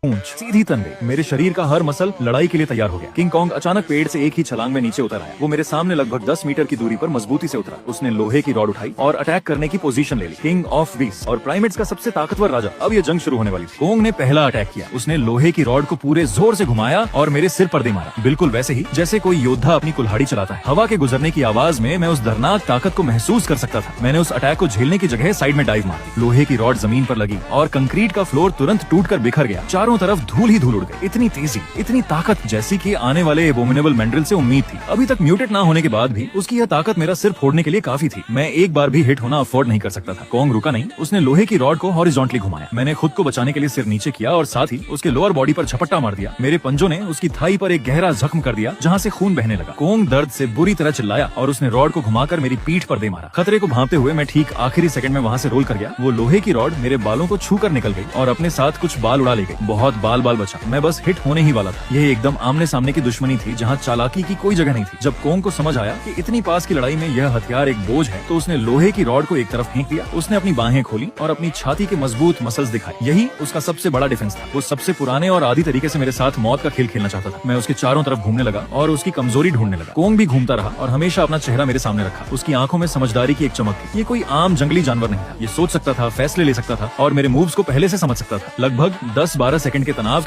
पूंछ, सीधी तनबे, मेरे शरीर का हर मसल लड़ाई के लिए तैयार हो गया। किंग कॉन्ग अचानक पेड़ से एक ही छलांग में नीचे उतर आया। वो मेरे सामने लगभग 10 मीटर की दूरी पर मजबूती से उतरा। उसने लोहे की रॉड उठाई और अटैक करने की पोजीशन ले ली। किंग ऑफ बीस्ट और प्राइमेट्स का सबसे ताकतवर राजा। अब ये जंग शुरू होने वाली थी। कोंग ने पहला अटैक किया। उसने लोहे की रॉड को पूरे जोर से घुमाया और मेरे सिर पर दे मारा, बिल्कुल वैसे ही जैसे कोई योद्धा अपनी कुल्हाड़ी चलाता है। हवा के गुजरने की आवाज में मैं उस दर्दनाक ताकत को महसूस कर सकता था। मैंने उस अटैक को झेलने की जगह साइड में डाइव मार दी। लोहे की रॉड जमीन पर लगी और कंक्रीट का फ्लोर तुरंत टूटकर बिखर गया। चारों तरफ धूल ही धूल उड़ गई। इतनी तेजी, इतनी ताकत, जैसी कि आने वाले एबोमिनेबल मैंड्रिल से उम्मीद थी। अभी तक म्यूटेट ना होने के बाद भी उसकी यह ताकत मेरा सिर फोड़ने के लिए काफी थी। मैं एक बार भी हिट होना अफोर्ड नहीं कर सकता था। कोंग रुका नहीं। उसने लोहे की रॉड को हॉरिजॉन्टली घुमाया। मैंने खुद को बचाने के लिए सिर नीचे किया और साथ ही उसके लोअर बॉडी पर झपट्टा मार दिया। मेरे पंजों ने उसकी थाई पर एक गहरा जख्म कर दिया जहाँ से खून बहने लगा। कोंग दर्द से बुरी तरह चिल्लाया और उसने रॉड को घुमाकर मेरी पीठ पर दे मारा। खतरे को भांपते हुए मैं ठीक आखिरी सेकंड में वहाँ से रोल कर गया। वो लोहे की रॉड मेरे बालों को छू कर निकल गई और अपने साथ कुछ बाल उड़ा ले गई। बहुत बाल बचा। मैं बस हिट होने ही वाला था। यह एकदम आमने सामने की दुश्मनी थी जहाँ चालाकी की कोई जगह नहीं थी। जब कोंग को समझ आया कि इतनी पास की लड़ाई में यह हथियार एक बोझ है, तो उसने लोहे की रॉड को एक तरफ फेंक दिया। उसने अपनी बाहें खोली और अपनी छाती के मजबूत मसल्स दिखाए। यही उसका सबसे बड़ा डिफेंस था। वो सबसे पुराने और आदी तरीके से मेरे साथ मौत का खेल खेलना चाहता था। मैं उसके चारों तरफ घूमने लगा और उसकी कमजोरी ढूंढने लगा। कोंग भी घूमता रहा और हमेशा अपना चेहरा मेरे सामने रखा। उसकी आंखों में समझदारी की एक चमक थी। ये कोई आम जंगली जानवर नहीं था। ये सोच सकता था, फैसले ले सकता था और मेरे मूव्स को पहले से समझ सकता था। लगभग 10-12 सेकंड के तनाव के